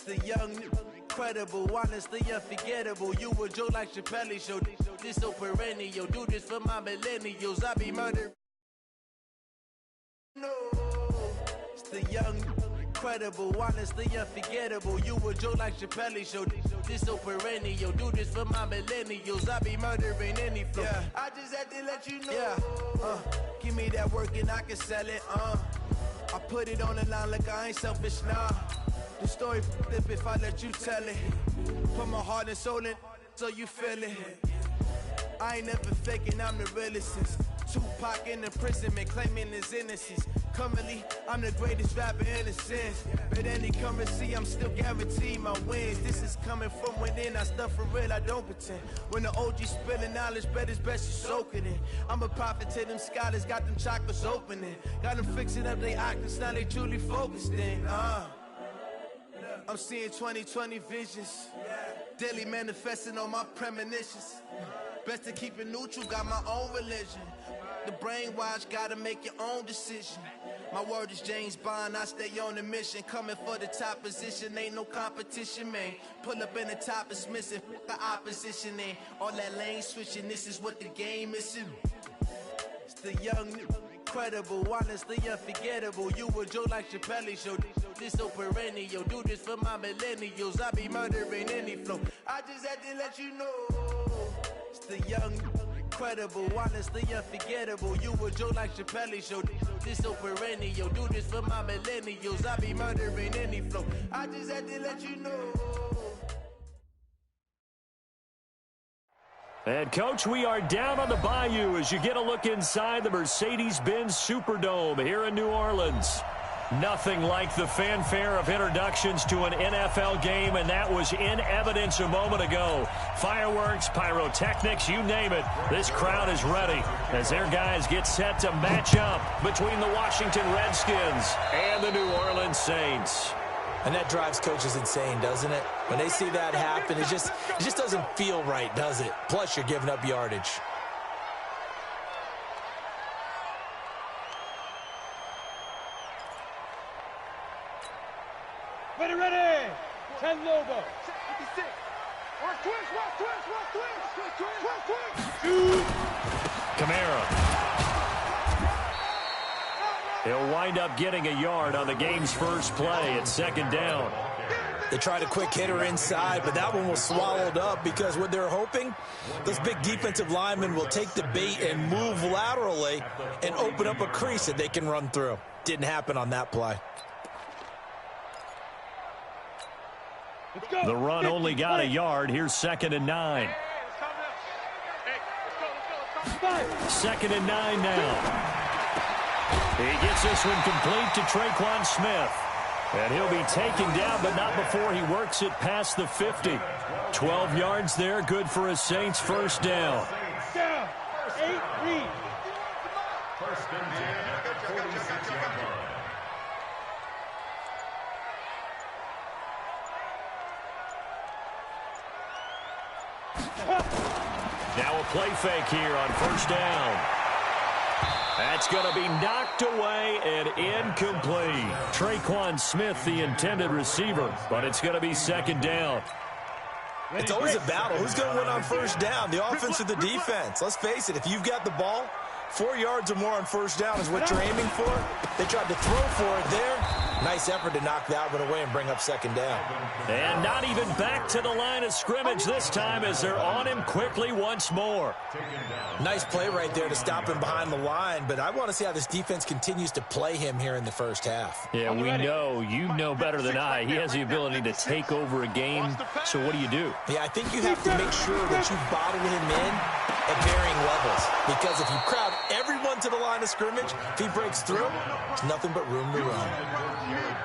The young, incredible, honestly unforgettable. You a Joe like Chappelle show. This so perennial. Do this for my millennials. I be murdering. No, it's the young, incredible, honestly unforgettable. You a Joe like Chappelle show. This so perennial. Do this for my millennials. I be murdering any flow. Yeah. I just had to let you know. Yeah. Give me that work and I can sell it. I put it on the line like I ain't selfish, nah. The story flip if I let you tell it. Put my heart and soul in so you feel it. I ain't never faking, I'm the realest since Tupac in imprisonment, claiming his innocence. Currently, I'm the greatest rapper in a sense. But any currency, I'm still guaranteed my wins. This is coming from within, I stuff for real, I don't pretend. When the OG spilling knowledge, bet it's best you soak it in. I'm a prophet to them scholars, got them chakras opening. Got them fixing up they octaves, now they truly focused in. I'm seeing 2020 visions. Daily manifesting on my premonitions. Best to keep it neutral, got my own religion. The brainwash, gotta make your own decision. My word is James Bond, I stay on the mission. Coming for the top position, ain't no competition, man. Pull up in the top is missing, the opposition ain't. All that lane switching, this is what the game is. It's the young, incredible, honestly unforgettable. You a Joe like Chappelle show. This so perennial. Do this for my millennials. I be murdering any flow. I just had to let you know. It's the young, incredible, honestly unforgettable. You a Joe like Chappelle show. This so perennial. Do this for my millennials. I be murdering any flow. I just had to let you know. And, Coach, we are down on the bayou as you get a look inside the Mercedes-Benz Superdome here in New Orleans. Nothing like the fanfare of introductions to an NFL game, and that was in evidence a moment ago. Fireworks, pyrotechnics, you name it. This crowd is ready as their guys get set to match up between the Washington Redskins and the New Orleans Saints. And that drives coaches insane, doesn't it? When they see that happen, it just doesn't feel right, does it? Plus, you're giving up yardage. Ready. 10 Lobo. 56. Watch twist. Kamara. He'll wind up getting a yard on the game's first play at second down. They tried a quick hitter inside, but that one was swallowed up because what they're hoping, those big defensive linemen will take the bait and move laterally and open up a crease that they can run through. Didn't happen on that play. The run only got a yard. Here's 2nd and 9. 2nd and 9 now. He gets this one complete to Tre'Quan Smith. And he'll be taken down, but not before he works it past the 50. 12 yards there, good for a Saints first down. Down. 8 read. First and 10 at the 46-yard line. Now a play fake here on first down. That's going to be knocked away and incomplete. Tre'Quan Smith, the intended receiver, but it's going to be 2nd down. It's always a battle. Who's going to win on first down, the offense or the defense? Let's face it, if you've got the ball, 4 yards or more on first down is what you're aiming for. They tried to throw for it there. Nice effort to knock that one away and bring up 2nd down. And not even back to the line of scrimmage this time as they're on him quickly once more. Nice play right there to stop him behind the line, but I want to see how this defense continues to play him here in the first half. Yeah, we know, you know better than I, he has the ability to take over a game, so what do? Yeah, I think you have to make sure that you bottle him in at varying levels, because if you crowd everyone to the line of scrimmage, if he breaks through, there's nothing but room to run.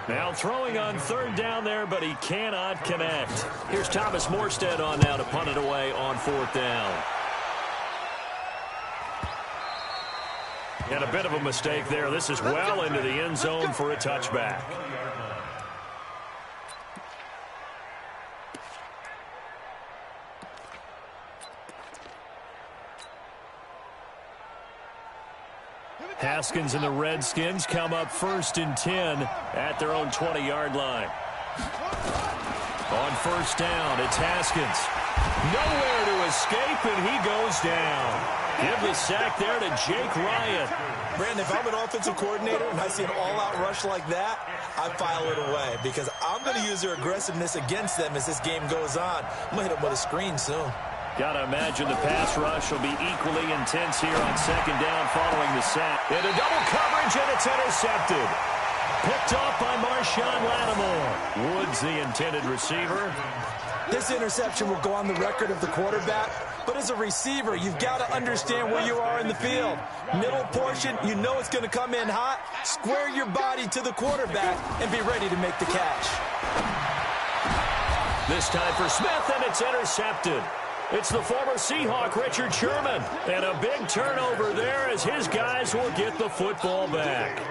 Now throwing on 3rd down there, but he cannot connect. Here's Thomas Morstead on now to punt it away on 4th down. And a bit of a mistake there. This is well into the end zone for a touchback. Haskins and the Redskins come up 1st and 10 at their own 20-yard line. On first down, it's Haskins. Nowhere to escape, and he goes down. Give the sack there to Jake Ryan. Brandon, if I'm an offensive coordinator and I see an all-out rush like that, I file it away because I'm going to use their aggressiveness against them as this game goes on. I'm going to hit them with a screen soon. Got to imagine the pass rush will be equally intense here on second down following the sack. Into double coverage, and it's intercepted. Picked off by Marshawn Lattimore. Woods, the intended receiver. This interception will go on the record of the quarterback, but as a receiver, you've got to understand where you are in the field. Middle portion, you know it's going to come in hot. Square your body to the quarterback and be ready to make the catch. This time for Smith, and it's intercepted. It's the former Seahawk, Richard Sherman. And a big turnover there as his guys will get the football back.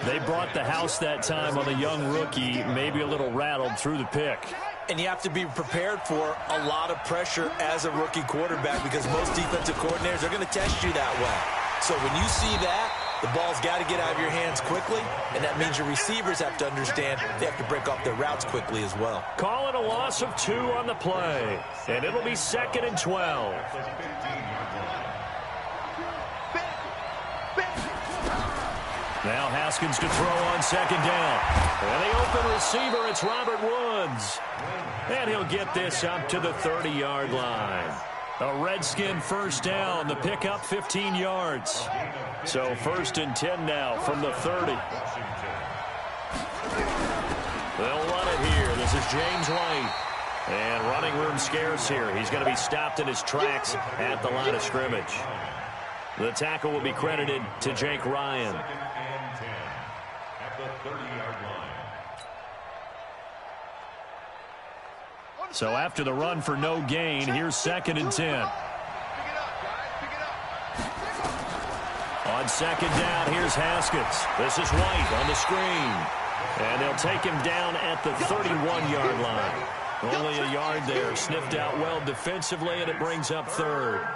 They brought the house that time on the young rookie, maybe a little rattled through the pick. And you have to be prepared for a lot of pressure as a rookie quarterback because most defensive coordinators are going to test you that way. So when you see that, the ball's got to get out of your hands quickly, and that means your receivers have to understand they have to break off their routes quickly as well. Call it a loss of 2 on the play, and it'll be 2nd and 12. Now Haskins to throw on second down. And the open receiver, it's Robert Woods. And he'll get this up to the 30-yard line. A Redskin first down, the pickup 15 yards. So 1st and 10 now from the 30. They'll run it here. This is James White. And running room scarce here. He's going to be stopped in his tracks at the line of scrimmage. The tackle will be credited to Jake Ryan. So after the run for no gain, here's 2nd and 10. On second down, here's Haskins. This is White on the screen. And they'll take him down at the 31-yard line. Only a yard there. Sniffed out well defensively, and it brings up 3rd.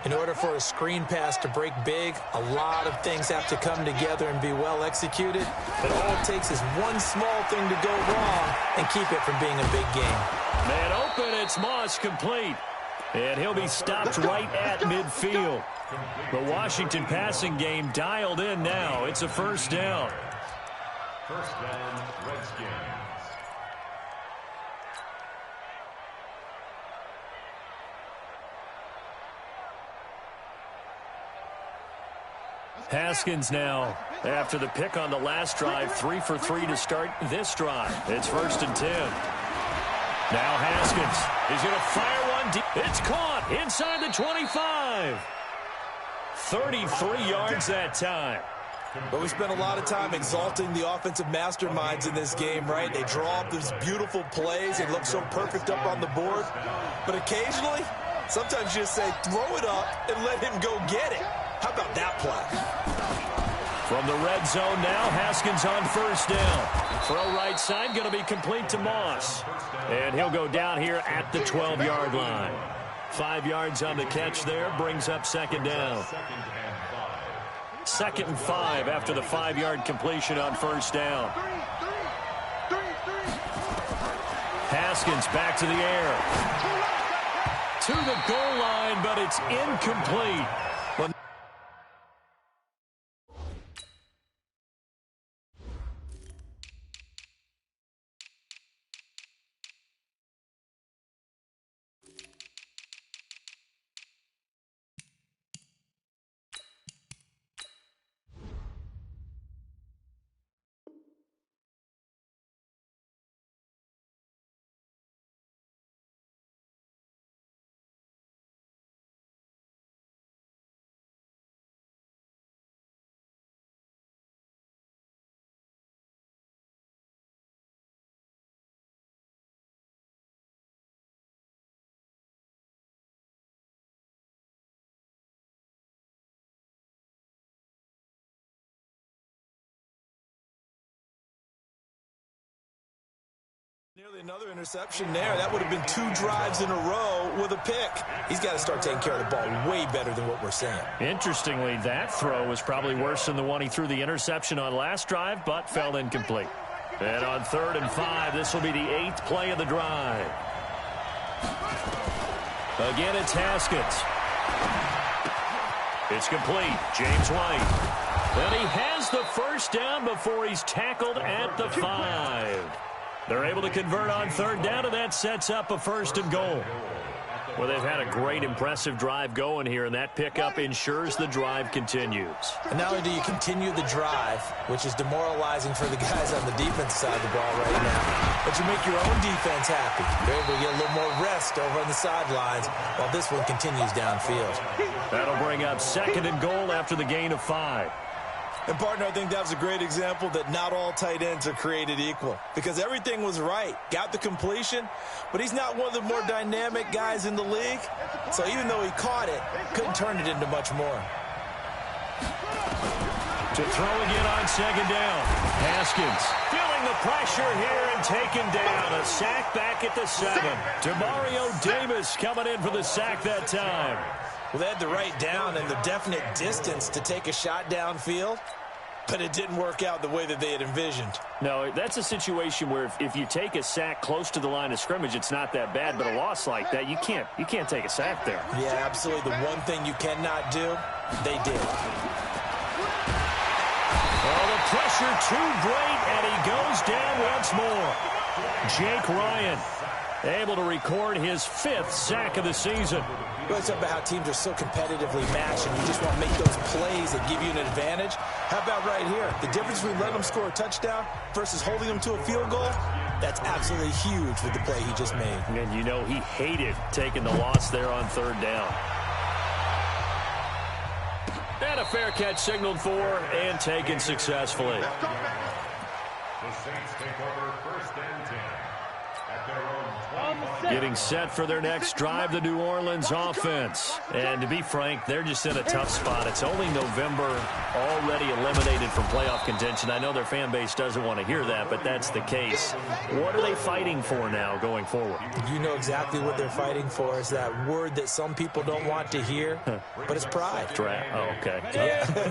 In order for a screen pass to break big, a lot of things have to come together and be well executed. But all it takes is one small thing to go wrong and keep it from being a big game. Man open, it's Moss complete. And he'll be stopped right at midfield. The Washington passing game dialed in now. It's a first down. First down, Redskins. Haskins now, after the pick on the last drive, 3 for 3 to start this drive. It's 1st and 10. Now Haskins, he's going to fire one deep. It's caught inside the 25. 33 yards that time. But we spent a lot of time exalting the offensive masterminds in this game, right? They draw up these beautiful plays. They look so perfect up on the board. But occasionally, sometimes you just say, throw it up and let him go get it. How about that play? From the red zone now, Haskins on first down. Throw right side, going to be complete to Moss. And he'll go down here at the 12-yard line. 5 yards on the catch there, brings up 2nd down. 2nd and 5 after the 5-yard completion on first down. Haskins back to the air. To the goal line, but it's incomplete. Nearly another interception there. That would have been 2 drives in a row with a pick. He's got to start taking care of the ball way better than what we're saying. Interestingly, that throw was probably worse than the one he threw the interception on last drive, but fell incomplete. And on 3rd and 5, this will be the 8th play of the drive. Again, it's Haskins. It's complete. James White. And he has the first down before he's tackled at the 5. They're able to convert on 3rd down, and that sets up a 1st and goal. Well, they've had a great, impressive drive going here, and that pickup ensures the drive continues. And not only do you continue the drive, which is demoralizing for the guys on the defense side of the ball right now, but you make your own defense happy. You're able to get a little more rest over on the sidelines while this one continues downfield. That'll bring up 2nd and goal after the gain of 5. And, partner, I think that was a great example that not all tight ends are created equal, because everything was right. Got the completion, but he's not one of the more dynamic guys in the league. So even though he caught it, couldn't turn it into much more. To throw again on 2nd down. Haskins feeling the pressure here and taken down. A sack back at the 7. Demario Davis coming in for the sack that time. Well, they had the right down and the definite distance to take a shot downfield, but it didn't work out the way that they had envisioned. No, that's a situation where if you take a sack close to the line of scrimmage, it's not that bad, but a loss like that, you can't take a sack there. Yeah, absolutely. The one thing you cannot do, they did. Oh, the pressure too great, and he goes down once more. Jake Ryan able to record his 5th sack of the season. We always talk about how teams are so competitively matched, and you just want to make those plays that give you an advantage. How about right here? The difference between letting them score a touchdown versus holding them to a field goal, that's absolutely huge with the play he just made. And you know he hated taking the loss there on 3rd down. And a fair catch signaled for and taken successfully. The Saints take over 1st and 10 at their own 25. Getting set for their next drive, the New Orleans offense. And to be frank, they're just in a tough spot. It's only November, already eliminated from playoff contention. I know their fan base doesn't want to hear that, but that's the case. What are they fighting for now going forward? You know exactly what they're fighting for. Is that word that some people don't want to hear, but it's pride. Draft. Oh, okay.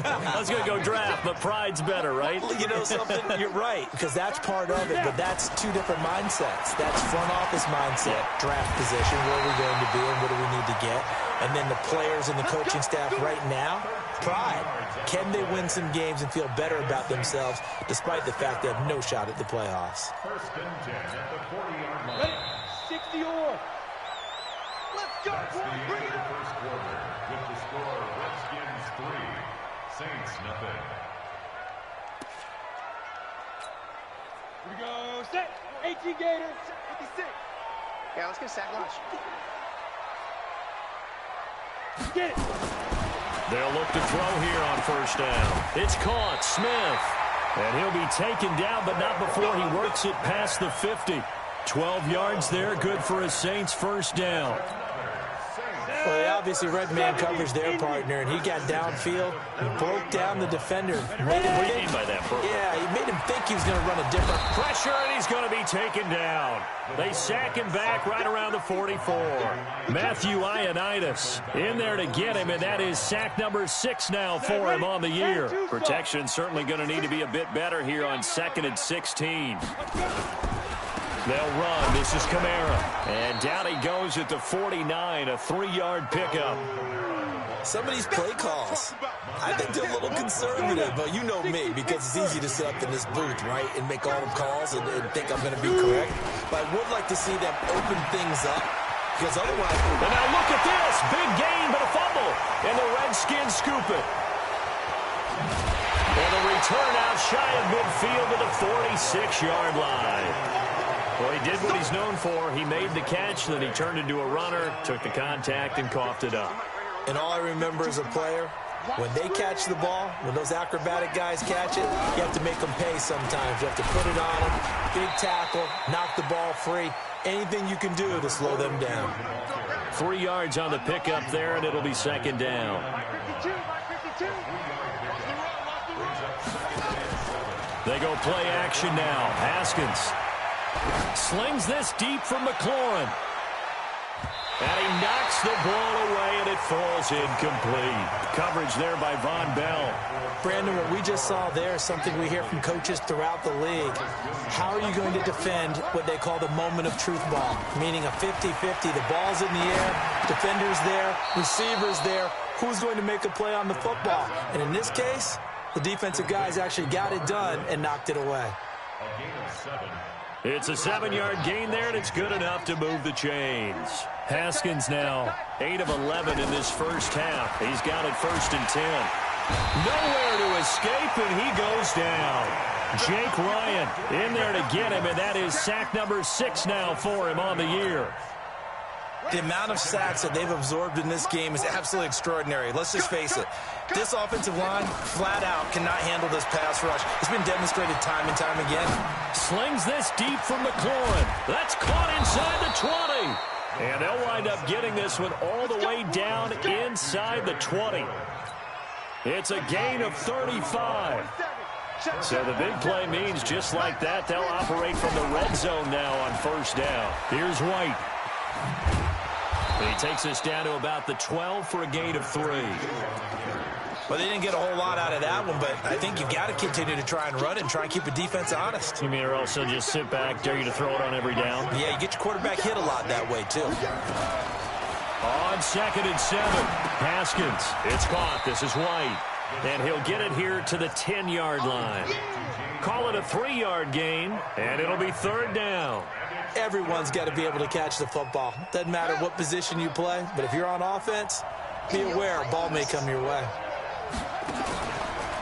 I was going to go draft, but pride's better, right? You know something? You're right, because that's part of it, but that's two different mindsets. That's front office mindset, draft position, where are we going to be and what do we need to get? And then the players and the coaching staff right now, pride. Can they win some games and feel better about themselves despite the fact they have no shot at the playoffs? 1st and 10 at the 40-yard line. 60 on. Let's go. That's the end of the 1st quarter with the score Redskins 3, Saints nothing. Here we go. Set. 18 Gators. 56. Yeah, let's get a sack lunch. Get it. They'll look to throw here on 1st down. It's caught. Smith. And he'll be taken down, but not before he works it past the 50. 12 yards there, good for a Saints 1st down. Well, they obviously read man coverage their partner, and he got downfield and broke down the defender. What do you mean by that, Burke? Yeah, he made him think he was going to run a different Pressure, and he's going to be taken down. They sack him back right around the 44. Matthew Ioannidis in there to get him, and that is sack number 6 now for him on the year. Protection certainly going to need to be a bit better here on 2nd and 16. They'll run. This is Kamara. And down he goes at the 49, a 3-yard pickup. Some of these play calls, I think they're a little conservative, but you know me, because it's easy to sit up in this booth, right, and make all the calls and think I'm going to be correct. But I would like to see them open things up, because otherwise... And now look at this. Big gain, but a fumble. And the Redskins scoop it. And the return out shy of midfield to the 46-yard line. Well, he did what he's known for. He made the catch, then he turned into a runner, took the contact, and coughed it up. And all I remember as a player, when they catch the ball, when those acrobatic guys catch it, you have to make them pay sometimes. You have to put it on them, big tackle, knock the ball free, anything you can do to slow them down. 3 yards on the pickup there, and it'll be 2nd down. They go play action now. Haskins slings this deep from McLaurin. And he knocks the ball away, and it falls incomplete. Coverage there by Von Bell. Brandon, what we just saw there is something we hear from coaches throughout the league. How are you going to defend what they call the moment of truth ball, meaning a 50-50? The ball's in the air, defenders there, receivers there. Who's going to make a play on the football? And in this case, the defensive guys actually got it done and knocked it away. It's a 7-yard gain there, and it's good enough to move the chains. Haskins now 8 of 11 in this first half. He's got it 1st and 10. Nowhere to escape, and he goes down. Jake Ryan in there to get him, and that is sack number 6 now for him on the year. The amount of sacks that they've absorbed in this game is absolutely extraordinary. Let's just face it. This offensive line, flat out, cannot handle this pass rush. It's been demonstrated time and time again. Slings this deep from McLaurin. That's caught inside the 20. And they'll wind up getting this one all the way down inside the 20. It's a gain of 35. So the big play means just like that, they'll operate from the red zone now on 1st down. Here's White. He takes us down to about the 12 for a gain of 3. Well, they didn't get a whole lot out of that one, but I think you've got to continue to try and run and try and keep the defense honest. You mean or also just sit back, dare you to throw it on every down? Yeah, you get your quarterback hit a lot that way, too. On 2nd and 7, Haskins. It's caught. This is White. And he'll get it here to the 10-yard line. Call it a 3-yard gain, and it'll be 3rd down. Everyone's got to be able to catch the football. Doesn't matter what position you play, but if you're on offense, be aware a ball may come your way.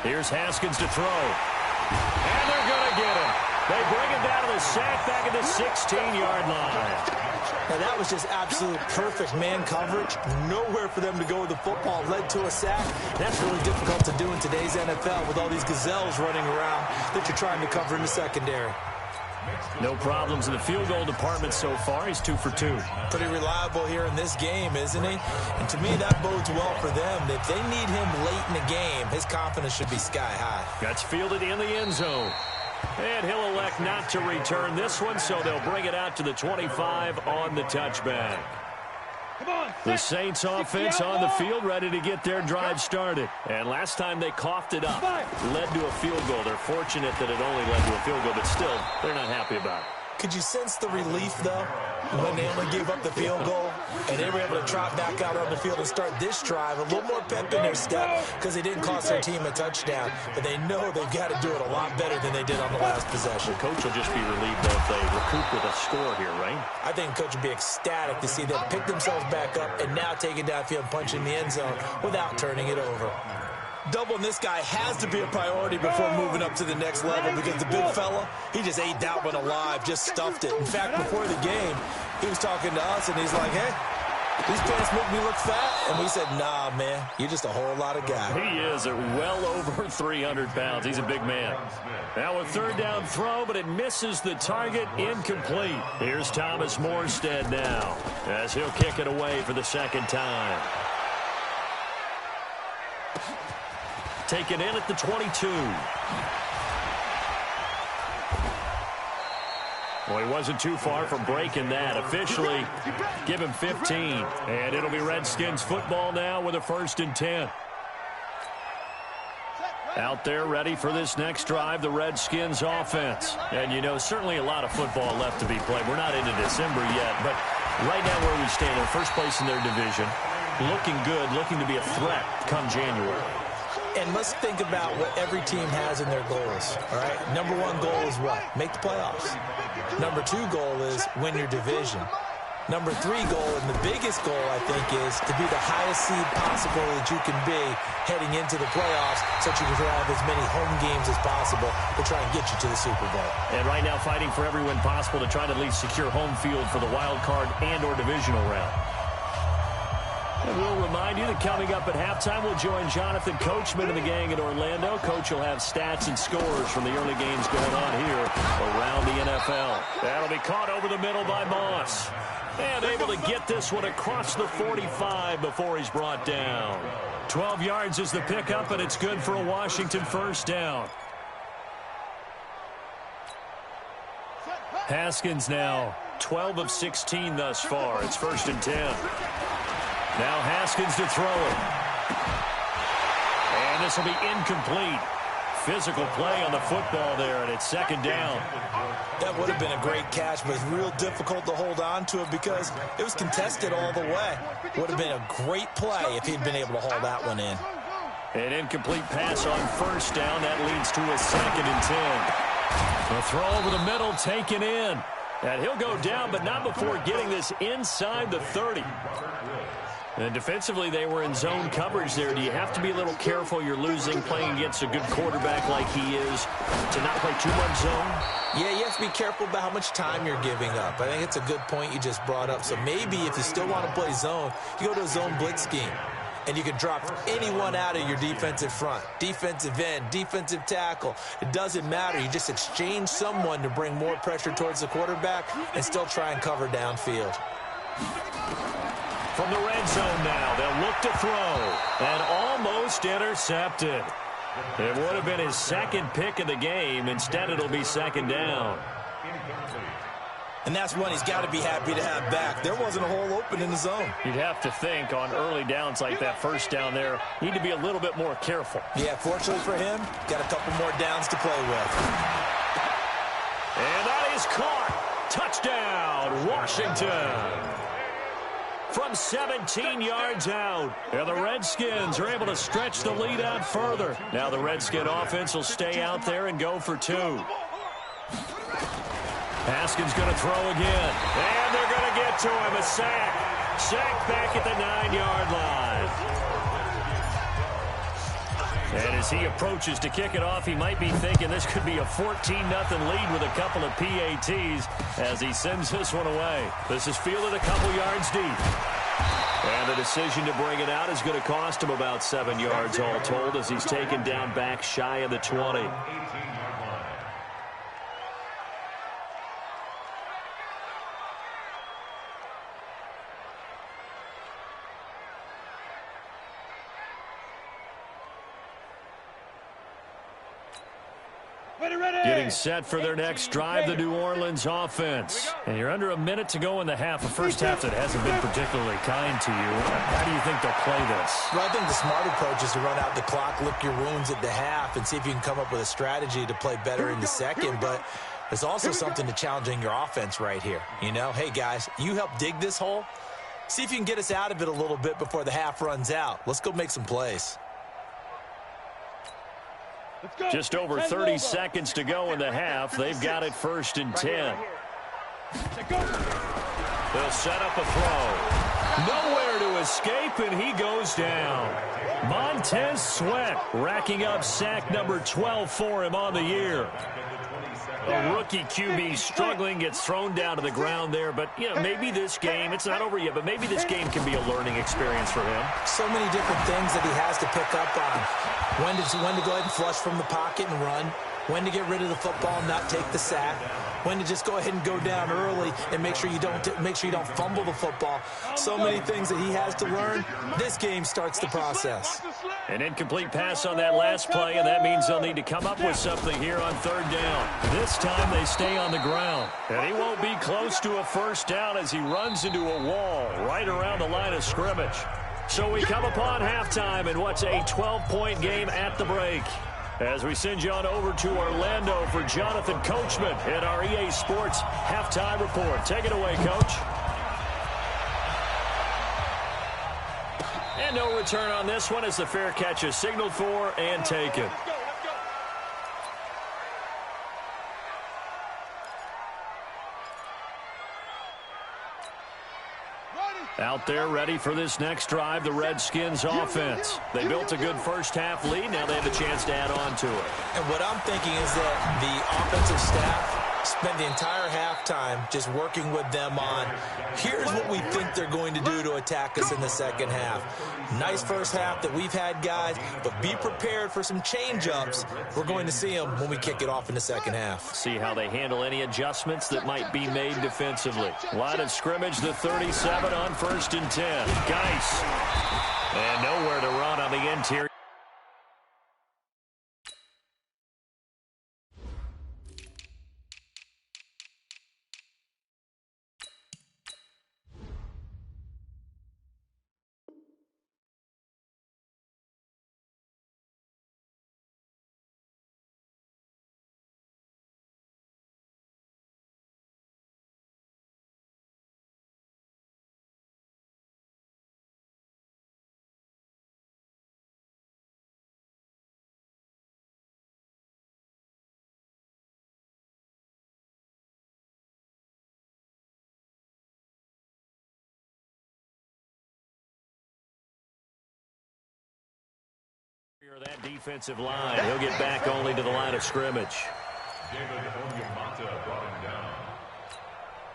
Here's Haskins to throw. And they're going to get him. They bring him down to the sack back at the 16-yard line. Now, that was just absolute perfect man coverage. Nowhere for them to go with the football. Led to a sack. That's really difficult to do in today's NFL with all these gazelles running around that you're trying to cover in the secondary. No problems in the field goal department so far. He's 2 for 2. Pretty reliable here in this game, isn't he? And to me, that bodes well for them. If they need him late in the game, his confidence should be sky high. That's fielded in the end zone. And he'll elect not to return this one, so they'll bring it out to the 25 on the touchback. The Saints offense on the field, ready to get their drive started. And last time they coughed it up, led to a field goal. They're fortunate that it only led to a field goal, but still, they're not happy about it. Could you sense the relief, though, when they only gave up the field goal and they were able to trot back out on the field and start this drive? A little more pep in their step because they didn't cost their team a touchdown, but they know they've got to do it a lot better than they did on the last possession. Coach will just be relieved, though, if they recoup with a score here, right? I think Coach would be ecstatic to see them pick themselves back up and now take it downfield and punch in the end zone without turning it over. Doubling this guy has to be a priority before moving up to the next level because the big fella, he just ate that one alive, just stuffed it. In fact, before the game, he was talking to us, and he's like, hey, these pants make me look fat. And we said, nah, man, you're just a whole lot of guy. He is at well over 300 pounds. He's a big man. Now a 3rd down throw, but it misses the target, incomplete. Here's Thomas Morstead now as he'll kick it away for the 2nd time. Taken in at the 22. Well, he wasn't too far from breaking that. Officially, give him 15. And it'll be Redskins football now with a 1st and 10. Out there ready for this next drive, the Redskins offense. And, you know, certainly a lot of football left to be played. We're not into December yet, but right now where we stand, in first place in their division, looking good, looking to be a threat come January. And let's think about what every team has in their goals, all right? Number 1 goal is what? Make the playoffs. Number 2 goal is win your division. Number 3 goal, and the biggest goal, I think, is to be the highest seed possible that you can be heading into the playoffs so that you can have as many home games as possible to try and get you to the Super Bowl. And right now fighting for every win possible to try to at least secure home field for the wild card and or divisional round. And we'll remind you that coming up at halftime, we'll join Jonathan Coachman and the gang in Orlando. Coach will have stats and scores from the early games going on here around the NFL. That'll be caught over the middle by Moss. And able to get this one across the 45 before he's brought down. 12 yards is the pickup, and it's good for a Washington 1st down. Haskins now 12 of 16 thus far. It's 1st and 10. Now Haskins to throw it. And this will be incomplete. Physical play on the football there, and it's second down. That would have been a great catch, but it's real difficult to hold on to it because it was contested all the way. Would have been a great play if he'd been able to haul that one in. An incomplete pass on first down. That leads to a 2nd and 10. The throw over the middle taken in. And he'll go down, but not before getting this inside the 30. And defensively, they were in zone coverage there. Do you have to be a little careful? You're losing, playing against a good quarterback like he is, to not play too much zone? Yeah, you have to be careful about how much time you're giving up. I think it's a good point you just brought up. So maybe if you still want to play zone, you go to a zone blitz scheme. And you can drop anyone out of your defensive front. Defensive end, defensive tackle. It doesn't matter. You just exchange someone to bring more pressure towards the quarterback and still try and cover downfield. From the red zone now, they'll look to throw. And almost intercepted. It would have been his 2nd pick of the game. Instead, it'll be 2nd down. And that's one he's got to be happy to have back. There wasn't a hole open in the zone. You'd have to think on early downs like that first down there, need to be a little bit more careful. Yeah, fortunately for him, got a couple more downs to play with. And that is caught. Touchdown, Washington. From 17 yards out. And the Redskins are able to stretch the lead out further. Now the Redskin offense will stay out there and go for 2. Haskins going to throw again. And they're going to get to him. A sack. Sack back at the 9-yard line. And as he approaches to kick it off, he might be thinking this could be a 14-0 lead with a couple of PATs as he sends this one away. This is fielded a couple yards deep. And the decision to bring it out is going to cost him about 7 yards all told as he's taken down back shy of the 20. Getting set for their next drive, the New Orleans offense. And you're under a minute to go in the half. A first half that hasn't been particularly kind to you. How do you think they'll play this? Well, I think the smart approach is to run out the clock, lick your wounds at the half, and see if you can come up with a strategy to play better in the second. But there's also something to challenging your offense right here. You know, hey, guys, you help dig this hole. See if you can get us out of it a little bit before the half runs out. Let's go make some plays. Just over 30 seconds to go in the half. They've got it 1st and 10. They'll set up a throw. Nowhere to escape, and he goes down. Montez Sweat racking up sack number 12 for him on the year. A rookie QB struggling, gets thrown down to the ground there. But, you know, maybe this game, it's not over yet, but maybe this game can be a learning experience for him. So many different things that he has to pick up on. When to go ahead and flush from the pocket and run. When to get rid of the football and not take the sack. When to just go ahead and go down early and make sure you don't fumble the football. So many things that he has to learn. This game starts the process. An incomplete pass on that last play, and that means they'll need to come up with something here on 3rd down. This time they stay on the ground. And he won't be close to a first down as he runs into a wall right around the line of scrimmage. So we come upon halftime in what's a 12-point game at the break. As we send you on over to Orlando for Jonathan Coachman in our EA Sports Halftime Report. Take it away, Coach. And no return on this one as the fair catch is signaled for and taken. Out there ready for this next drive, the Redskins offense. They built a good first half lead. Now they have a chance to add on to it. And what I'm thinking is that the offensive staff spent the entire halftime just working with them on, here's what we think they're going to do to attack us in the second half. Nice first half that we've had, guys, but be prepared for some change-ups. We're going to see them when we kick it off in the second half. See how they handle any adjustments that might be made defensively. Line of scrimmage, the 37 on 1st and 10. Geis. And nowhere to run on the interior. That defensive line, he'll get back only to the line of scrimmage. David Onyemata brought him down.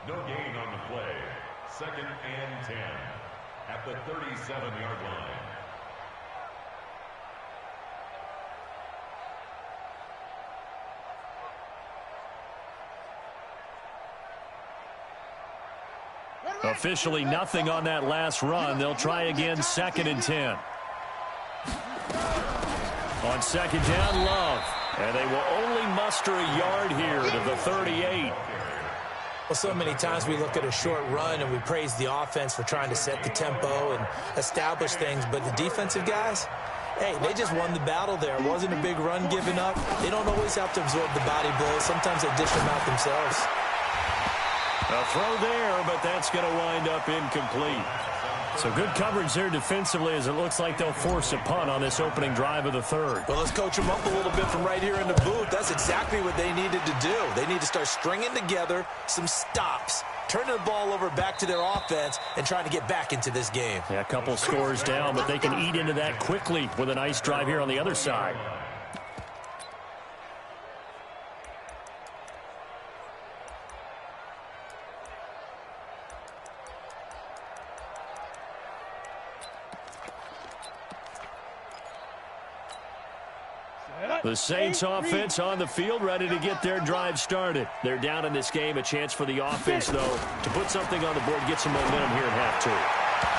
No gain on the play. 2nd and 10 at the 37-yard line. Officially nothing on that last run. They'll try again, 2nd and 10. On 2nd down, Love. And they will only muster a yard here to the 38. Well, so many times we look at a short run and we praise the offense for trying to set the tempo and establish things, but the defensive guys, hey, they just won the battle there. It wasn't a big run given up. They don't always have to absorb the body blows. Sometimes they dish them out themselves. A throw there, but that's going to wind up incomplete. So good coverage there defensively as it looks like they'll force a punt on this opening drive of the 3rd. Well, let's coach them up a little bit from right here in the booth. That's exactly what they needed to do. They need to start stringing together some stops, turning the ball over back to their offense, and trying to get back into this game. Yeah, a couple scores down, but they can eat into that quickly with a nice drive here on the other side. The Saints offense on the field, ready to get their drive started. They're down in this game. A chance for the offense, though, to put something on the board, get some momentum here at half 2.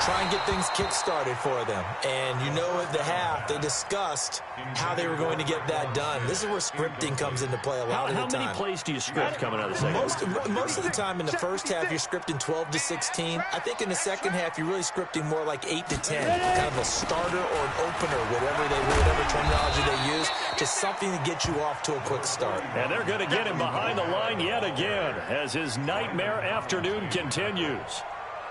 Try and get things kick-started for them. And you know at the half, they discussed how they were going to get that done. This is where scripting comes into play a lot of the time. How many plays do you script coming out of the second half? Most of the time in the first half, you're scripting 12 to 16. I think in the second half, you're really scripting more like 8 to 10. Kind of a starter or an opener, whatever terminology they use. Just something to get you off to a quick start. And they're going to get him behind the line yet again as his nightmare afternoon continues.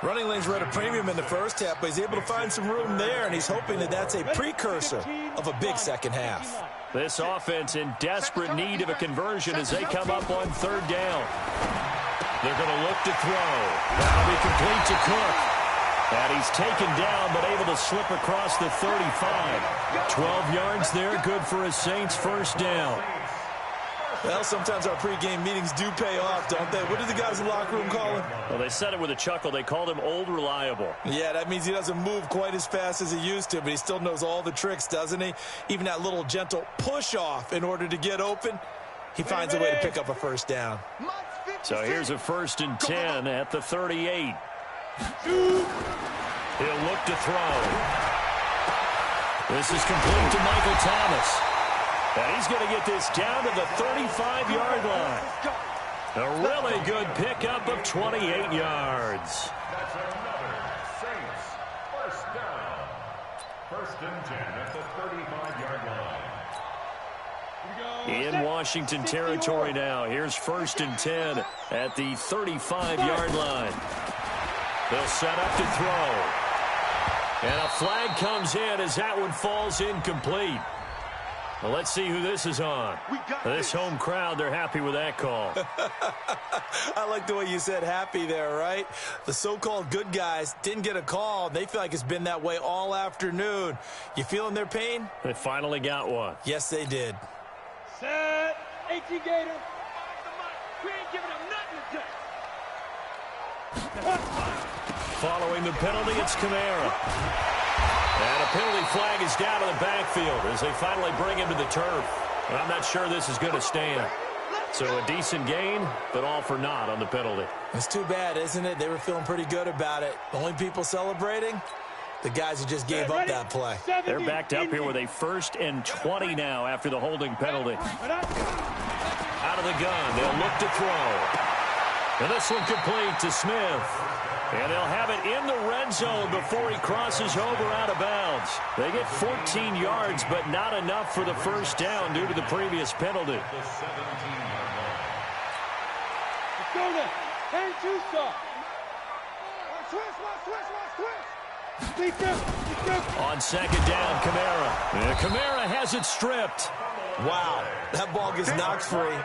Running lanes were at a premium in the first half, but he's able to find some room there, and he's hoping that that's a precursor of a big second half. This offense in desperate need of a conversion as they come up on 3rd down. They're going to look to throw. That'll be complete to Cook. And he's taken down, but able to slip across the 35. 12 yards there, good for a Saints first down. Well, sometimes our pregame meetings do pay off, don't they? What do the guys in the locker room call him? Well, they said it with a chuckle. They called him Old Reliable. Yeah, that means he doesn't move quite as fast as he used to, but he still knows all the tricks, doesn't he? Even that little gentle push-off in order to get open, he finds a way to pick up a first down. So here's a 1st and 10 at the 38. He'll look to throw. This is complete to Michael Thomas. And he's going to get this down to the 35-yard line. A really good pickup of 28 yards. That's another Saints first down. 1st and 10 at the 35-yard line. In Washington territory now. Here's 1st and 10 at the 35-yard line. They'll set up to throw. And a flag comes in as that one falls incomplete. Well, let's see who this is on. This home crowd, they're happy with that call. I like the way you said happy there, right? The so-called good guys didn't get a call. They feel like it's been that way all afternoon. You feeling their pain? They finally got one. Yes, they did. Set. 18 Gator. We ain't giving them nothing to do. Following the penalty, it's Kamara. And a penalty flag is down to the backfield as they finally bring him to the turf. And I'm not sure this is going to stand. So a decent gain, but all for naught on the penalty. It's too bad, isn't it? They were feeling pretty good about it. The only people celebrating, the guys who just gave up that play. They're backed up here with a 1st and 20 now after the holding penalty. Out of the gun, they'll look to throw. And this one complete to Smith. And they'll have it in the red zone before he crosses over out of bounds. They get 14 yards, but not enough for the first down due to the previous penalty. Let's go then. Turn two stop. On 2nd down, Kamara. And Kamara has it stripped. Wow, that ball gets knocked free,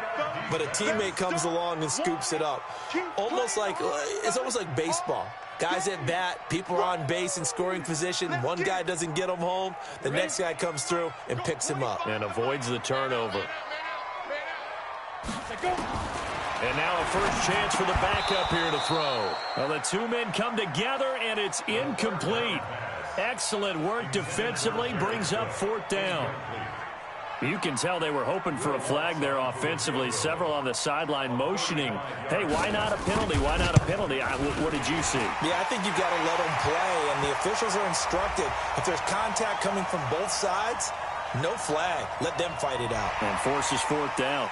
but a teammate comes along and scoops it up. It's almost like baseball. Guys at bat, people are on base in scoring position. One guy doesn't get him home. The next guy comes through and picks him up. And avoids the turnover. And now a first chance for the backup here to throw. Well, the two men come together, and it's incomplete. Excellent work defensively, brings up 4th down. You can tell they were hoping for a flag there offensively. Several on the sideline motioning, hey, why not a penalty? Why not a penalty? What did you see? Yeah, I think you've got to let them play, and the officials are instructed. If there's contact coming from both sides, no flag. Let them fight it out. And forces 4th down.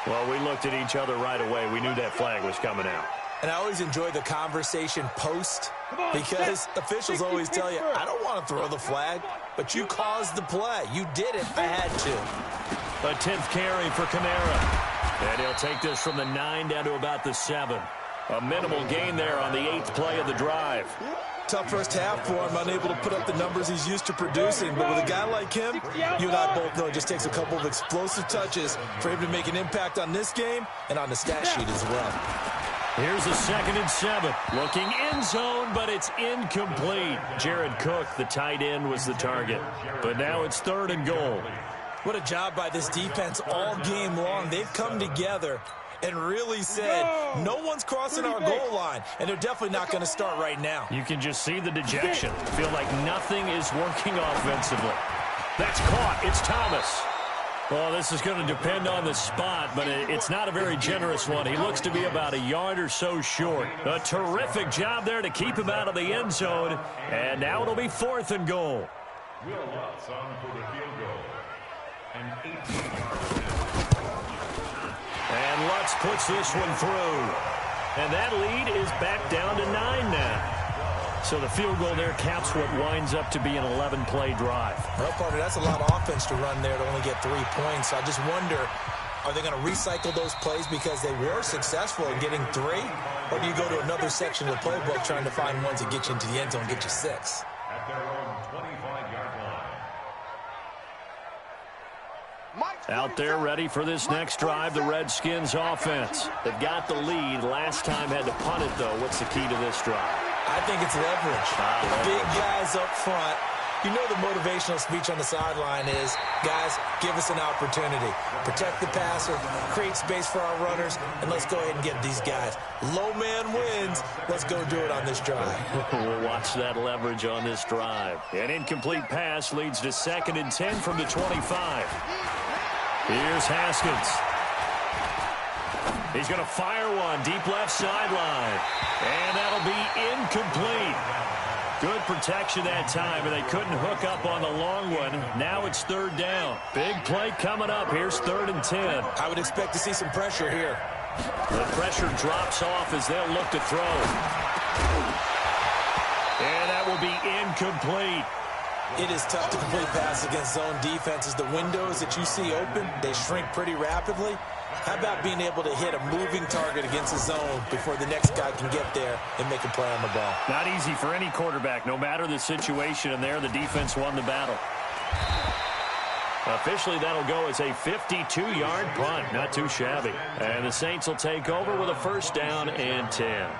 Well, we looked at each other right away. We knew that flag was coming out. And I always enjoy the conversation post because officials always tell you, I don't want to throw the flag, but you caused the play. You did it. I had to. A 10th carry for Kamara. And he'll take this from the 9 down to about the 7. A minimal gain there on the 8th play of the drive. Tough first half for him, unable to put up the numbers he's used to producing. But with a guy like him, you and I both know it just takes a couple of explosive touches for him to make an impact on this game and on the stat sheet as well. Here's a 2nd and 7. Looking end zone, but it's incomplete. Jared Cook, the tight end, was the target. But now it's 3rd and goal. What a job by this defense all game long. They've come together and really said, no one's crossing our goal line, and they're definitely not going to start right now. You can just see the dejection. Feel like nothing is working offensively. That's caught. It's Thomas. Well, this is going to depend on the spot, but it's not a very generous one. He looks to be about a yard or so short. A terrific job there to keep him out of the end zone, and now it'll be 4th and goal. Will Lutz on for the field goal. An 18-yard. And Lutz puts this one through. And that lead is back down to 9 now. So the field goal there caps what winds up to be an 11-play drive. Well, partner, that's a lot of offense to run there to only get 3 points. I just wonder, are they going to recycle those plays because they were successful in getting 3? Or do you go to another section of the playbook trying to find ones that get you into the end zone and get you 6? At their own 25-yard line. Out there ready for this next drive, the Redskins offense. They've got the lead. Last time had to punt it, though. What's the key to this drive? I think it's leverage. Big guys up front. You know the motivational speech on the sideline is, guys, give us an opportunity. Protect the passer, create space for our runners, and let's go ahead and get these guys. Low man wins. Let's go do it on this drive. We'll watch that leverage on this drive. An incomplete pass leads to 2nd and 10 from the 25. Here's Haskins. He's going to fire one deep left sideline. And that'll be incomplete. Good protection that time, and they couldn't hook up on the long one. Now it's 3rd down. Big play coming up. Here's 3rd and 10. I would expect to see some pressure here. The pressure drops off as they'll look to throw. And that will be incomplete. It is tough to complete passes against zone defenses. The windows that you see open, they shrink pretty rapidly. How about being able to hit a moving target against the zone before the next guy can get there and make a play on the ball? Not easy for any quarterback, no matter the situation, and there the defense won the battle. Officially, that'll go as a 52-yard punt. Not too shabby. And the Saints will take over with a 1st down and 10.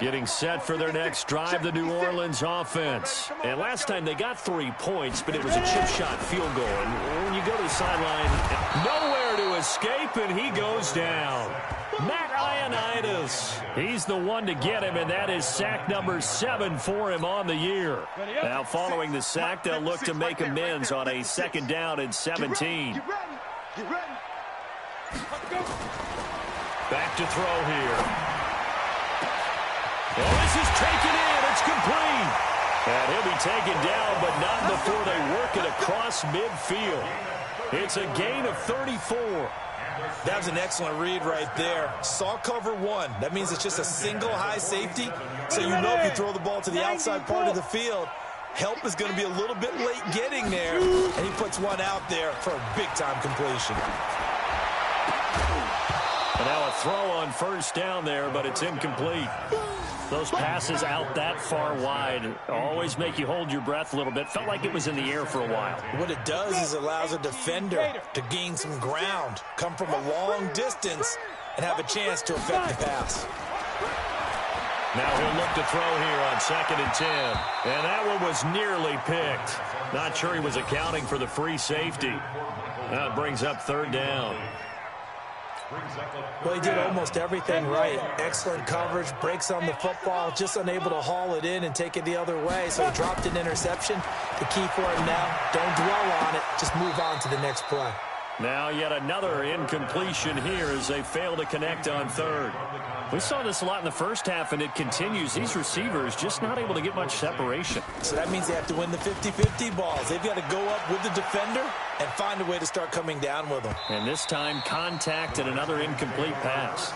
Getting set for their next drive, the New Orleans offense. And last time they got 3 points, but it was a chip shot field goal. And when you go to the sideline, nowhere to escape, and he goes down. Matt Ioannidis. He's the one to get him, and that is sack number 7 for him on the year. Now following the sack, they'll look to make amends on a 2nd down and 17. Back to throw here. Well, this is taken in. It's complete. And he'll be taken down, but not before they work it across midfield. It's a gain of 34. That was an excellent read right there. Saw cover 1. That means it's just a single high safety. So you know if you throw the ball to the outside part of the field, help is going to be a little bit late getting there. And he puts one out there for a big-time completion. And now a throw on 1st down there, but it's incomplete. Those passes out that far wide always make you hold your breath a little bit. Felt like it was in the air for a while. What it does is it allows a defender to gain some ground, come from a long distance, and have a chance to affect the pass. Now he'll look to throw here on 2nd and 10. And that one was nearly picked. Not sure he was accounting for the free safety. That brings up 3rd down. Well, he did almost everything right. Excellent coverage, breaks on the football, just unable to haul it in and take it the other way. So he dropped an interception. The key for him now, don't dwell on it. Just move on to the next play. Now yet another incompletion here as they fail to connect on 3rd. We saw this a lot in the first half, and it continues. These receivers just not able to get much separation. So that means they have to win the 50-50 balls. They've got to go up with the defender and find a way to start coming down with them. And this time, contact and another incomplete pass.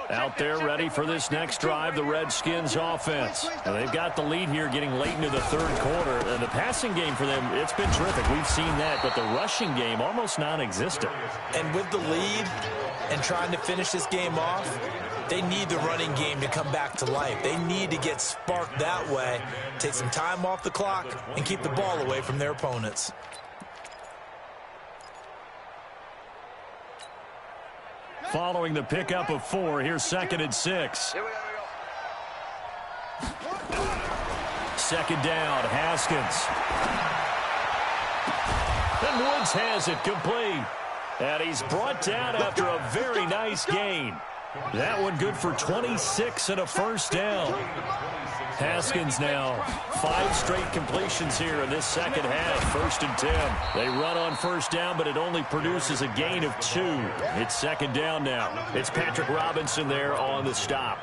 Out there ready for this next drive, the Redskins offense. And they've got the lead here getting late into the 3rd quarter. And the passing game for them, it's been terrific. We've seen that, but the rushing game almost non-existent. And with the lead and trying to finish this game off, they need the running game to come back to life. They need to get sparked that way, take some time off the clock, and keep the ball away from their opponents. Following the pickup of 4, here's 2nd and 6. 2nd down, Haskins. And Woods has it complete. And he's brought down after a very nice gain. That one good for 26 and a 1st down. Haskins now 5 straight completions here in this 2nd half. 1st and 10. They run on 1st down, but it only produces a gain of 2. It's 2nd down now. It's Patrick Robinson there on the stop.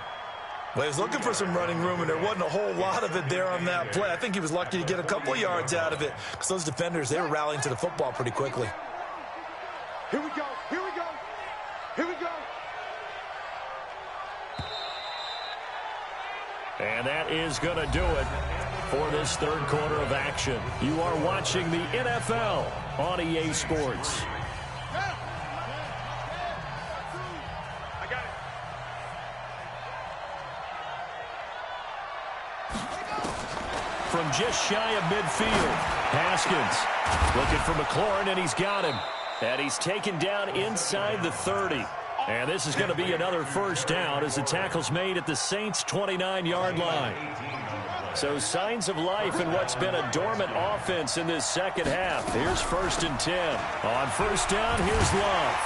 Well, he was looking for some running room, and there wasn't a whole lot of it there on that play. I think he was lucky to get a couple of yards out of it because those defenders, they were rallying to the football pretty quickly. Here we go. Here we go. Here we go. And that is going to do it for this 3rd quarter of action. You are watching the NFL on EA Sports. I got it. From just shy of midfield, Haskins looking for McLaurin, and he's got him. And he's taken down inside the 30. And this is going to be another 1st down as the tackle's made at the Saints' 29-yard line. So signs of life in what's been a dormant offense in this 2nd half. Here's 1st and 10. On 1st down, here's Love.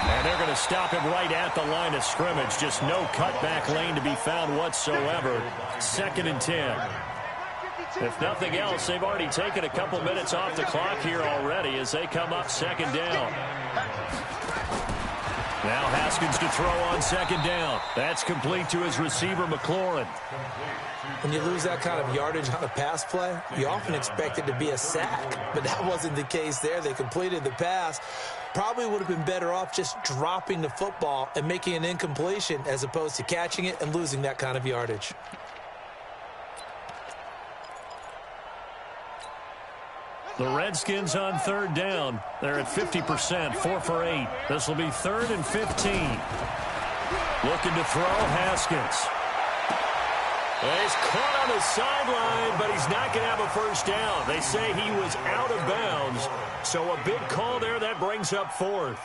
And they're going to stop him right at the line of scrimmage. Just no cutback lane to be found whatsoever. 2nd and 10. If nothing else, they've already taken a couple minutes off the clock here already as they come up 2nd down. Now Haskins to throw on 2nd down. That's complete to his receiver, McLaurin. When you lose that kind of yardage on a pass play, you often expect it to be a sack. But that wasn't the case there. They completed the pass. Probably would have been better off just dropping the football and making an incompletion as opposed to catching it and losing that kind of yardage. The Redskins on 3rd down. They're at 50%, 4 for 8. This will be 3rd and 15. Looking to throw, Haskins. He's caught on the sideline, but he's not going to have a 1st down. They say he was out of bounds, so a big call there that brings up 4th.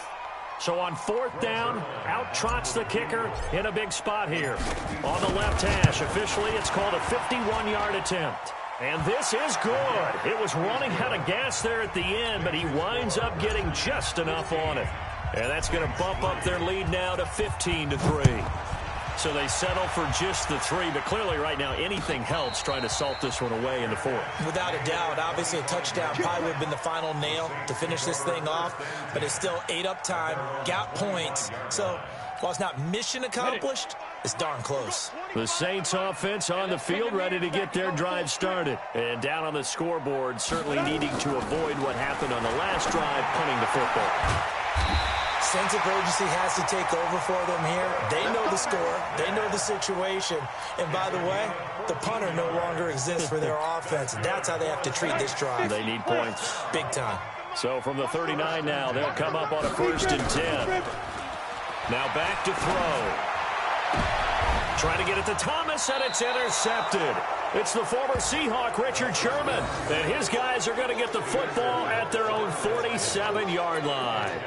So on 4th down, out trots the kicker in a big spot here. On the left hash, officially it's called a 51-yard attempt. And this is good. It was running out of gas there at the end, but he winds up getting just enough on it. And that's going to bump up their lead now to 15-3. So they settle for just the 3, but clearly right now anything helps trying to salt this one away in the 4th. Without a doubt, obviously a touchdown probably would have been the final nail to finish this thing off, but it's still 8 up time, got points. So while it's not mission accomplished, it's darn close. The Saints offense on the field ready to get their drive started. And down on the scoreboard, certainly needing to avoid what happened on the last drive, punting the football. Sense of urgency has to take over for them here. They know the score. They know the situation. And by the way, the punter no longer exists for their offense. That's how they have to treat this drive. They need points. Big time. So from the 39 now, they'll come up on a 1st and 10. Now back to throw. Trying to get it to Thomas, and it's intercepted. It's the former Seahawk, Richard Sherman. And his guys are going to get the football at their own 47-yard line.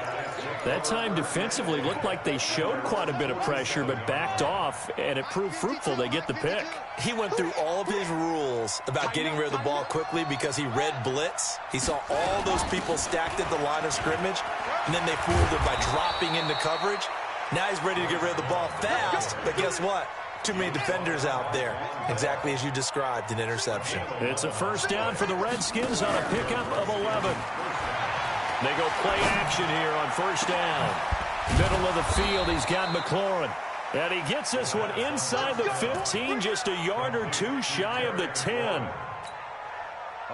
That time defensively looked like they showed quite a bit of pressure but backed off, and it proved fruitful. They get the pick. He went through all of his rules about getting rid of the ball quickly because he read blitz. He saw all those people stacked at the line of scrimmage, and then they fooled him by dropping into coverage. Now he's ready to get rid of the ball fast, but guess what? Too many defenders out there. Exactly as you described, an interception. It's a first down for the Redskins on a pickup of 11. They go play action here on first down. Middle of the field, he's got McLaurin. And he gets this one inside the 15, just a yard or two shy of the 10.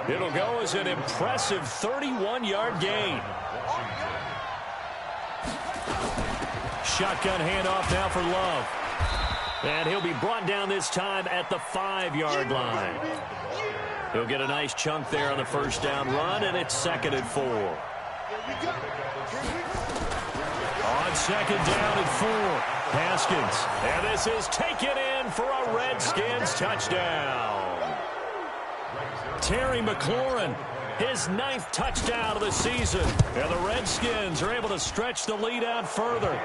It'll go as an impressive 31-yard gain. Shotgun handoff now for Love. And he'll be brought down this time at the 5-yard line. He'll get a nice chunk there on the first down run, and it's 2nd and 4. On 2nd down and 4, Haskins. And this is taken in for a Redskins touchdown. Terry McLaurin, his 9th touchdown of the season. And the Redskins are able to stretch the lead out further.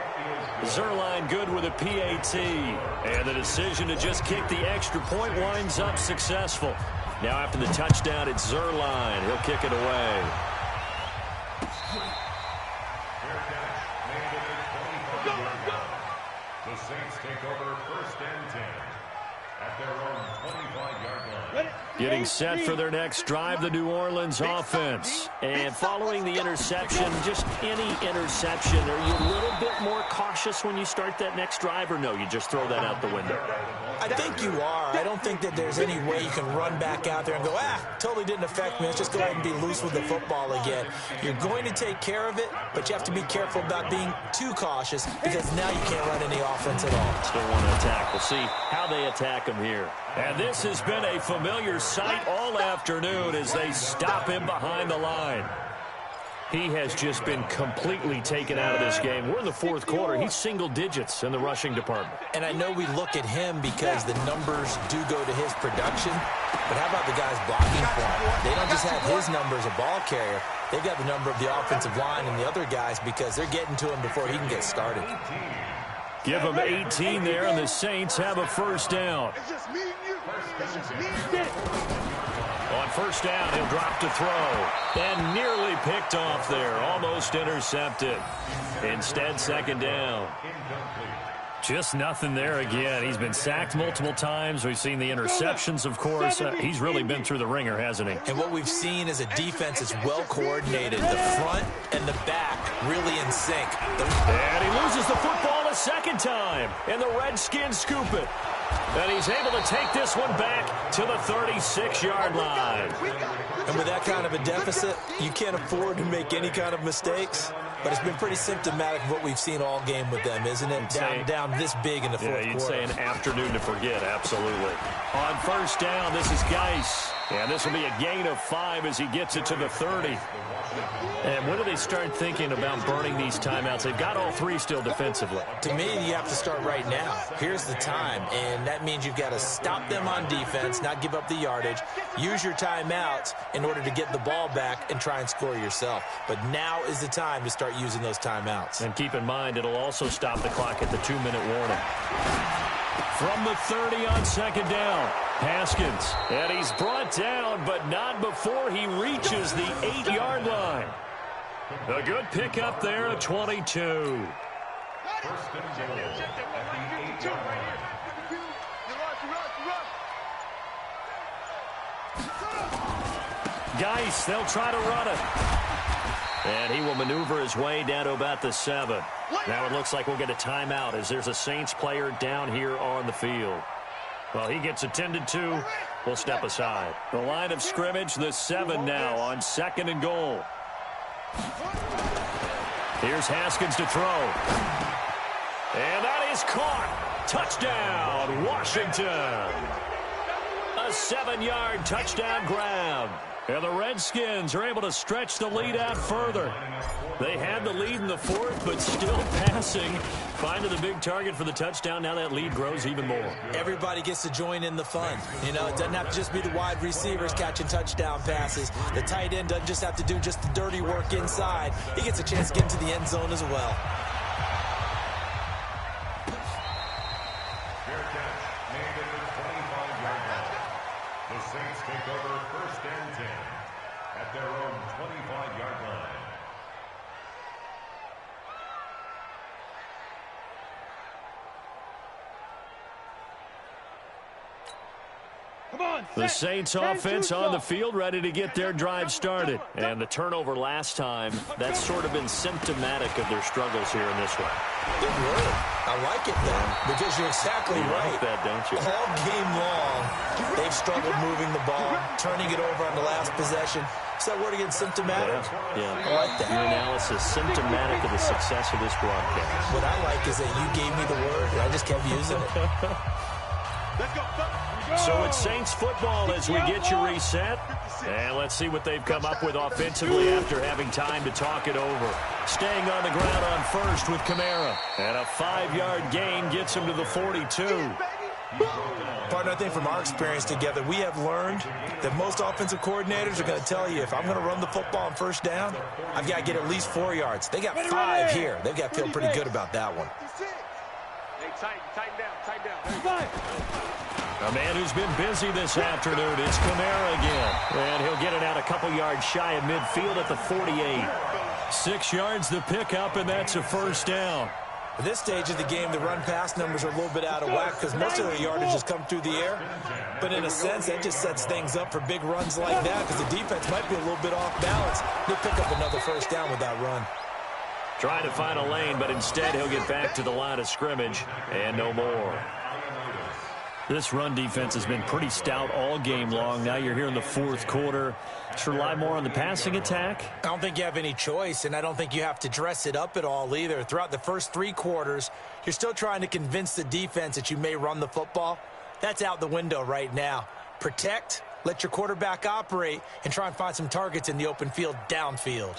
Zuerlein good with a PAT. And the decision to just kick the extra point winds up successful. Now after the touchdown, it's Zuerlein. He'll kick it away. The Saints take over 1st and 10 at their own 25-yard line. Getting set for their next drive, the New Orleans offense. And following the interception, just any interception, are you a little bit more cautious when you start that next drive, or no, you just throw that out the window? I think you are. I don't think that there's any way you can run back out there and go, totally didn't affect me. Let's just go ahead and be loose with the football again. You're going to take care of it, but you have to be careful about being too cautious because now you can't run any offense at all. Still want to attack. We'll see how they attack him here. And this has been a familiar sight all afternoon as they stop him behind the line. He has just been completely taken out of this game. We're in the 4th quarter. He's single digits in the rushing department. And I know we look at him because the numbers do go to his production, but how about the guys blocking for him? They don't just have his number as a ball carrier. They've got the number of the offensive line and the other guys because they're getting to him before he can get started. Give him 18 there, and the Saints have a first down. It's just me and you. It's just me and you. On first down, he'll drop to throw. And nearly picked off there. Almost intercepted. Instead, 2nd down. Just nothing there again. He's been sacked multiple times. We've seen the interceptions, of course. He's really been through the ringer, hasn't he? And what we've seen is a defense that's well coordinated. The front and the back really in sync. And he loses the football a 2nd time. And the Redskins scoop it. And he's able to take this one back to the 36-yard line. And with that kind of a deficit, you can't afford to make any kind of mistakes. But it's been pretty symptomatic of what we've seen all game with them, isn't it? Down this big in the 4th quarter. Yeah, you'd say an afternoon to forget, absolutely. On first down, this is Geis. And this will be a gain of 5 as he gets it to the 30. And when do they start thinking about burning these timeouts? They've got all 3 still defensively. To me, you have to start right now. Here's the time, and that means you've got to stop them on defense, not give up the yardage, use your timeouts in order to get the ball back and try and score yourself. But now is the time to start using those timeouts. And keep in mind, it'll also stop the clock at the 2-minute warning. From the 30 on 2nd down, Haskins. And he's brought down, but not before he reaches the 8-yard line. A good pickup there at 22. First and goal at the 8-yard line. Geis, they'll try to run it. And he will maneuver his way down to about the 7. Now it looks like we'll get a timeout as there's a Saints player down here on the field. Well, he gets attended to. We'll step aside. The line of scrimmage, the 7 now on 2nd and goal. Here's Haskins to throw. And that is caught. Touchdown, Washington. A 7-yard touchdown grab. And the Redskins are able to stretch the lead out further. They had the lead in the fourth, but still passing. Finding the big target for the touchdown. Now that lead grows even more. Everybody gets to join in the fun. You know, it doesn't have to just be the wide receivers catching touchdown passes. The tight end doesn't just have to do just the dirty work inside. He gets a chance to get into the end zone as well. Fair catch made at the 25-yard line. The Saints take over 1st and 10 at their own 25-yard line. The Saints offense on the field, ready to get their drive started. And the turnover last time, that's sort of been symptomatic of their struggles here in this one. Good word. I like it, though, because you're exactly right. You like that, don't you? All game long, they've struggled moving the ball, turning it over on the last possession. Is that word again, symptomatic? Yeah. I like that. Your analysis, symptomatic of the success of this broadcast. What I like is that you gave me the word, and I just kept using it. Let's go. So it's Saints football as we get you reset. And let's see what they've come up with offensively after having time to talk it over. Staying on the ground on first with Kamara. And a 5-yard gain gets him to the 42. Partner, I think from our experience together, we have learned that most offensive coordinators are going to tell you, if I'm going to run the football on first down, I've got to get at least 4 yards. They got 5 here. They've got to feel pretty good about that one. Hey, tighten down. A man who's been busy this afternoon, it's Kamara again. And he'll get it out a couple yards shy of midfield at the 48. 6 yards the pickup, and that's a first down. At this stage of the game, the run-pass numbers are a little bit out of whack because most of the yardage has come through the air. But in a sense, that just sets things up for big runs like that because the defense might be a little bit off balance. They'll pick up another first down with that run. Trying to find a lane, but instead he'll get back to the line of scrimmage and no more. This run defense has been pretty stout all game long. Now you're here in the fourth quarter. Should rely more on the passing attack? I don't think you have any choice, and I don't think you have to dress it up at all either. Throughout the first 3 quarters, you're still trying to convince the defense that you may run the football. That's out the window right now. Protect, let your quarterback operate, and try and find some targets in the open field downfield.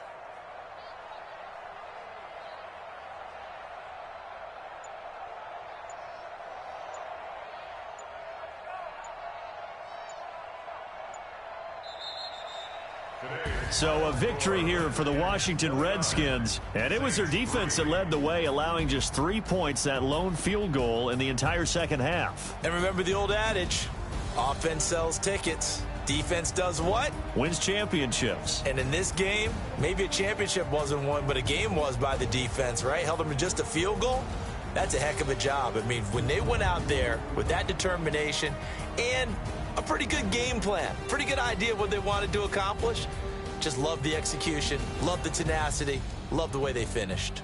So a victory here for the Washington Redskins. And it was their defense that led the way, allowing just 3 points, that lone field goal in the entire second half. And remember the old adage, offense sells tickets. Defense does what? Wins championships. And in this game, maybe a championship wasn't won, but a game was by the defense, right? Held them to just a field goal. That's a heck of a job. I mean, when they went out there with that determination and a pretty good game plan, pretty good idea of what they wanted to accomplish, just love the execution, love the tenacity, love the way they finished.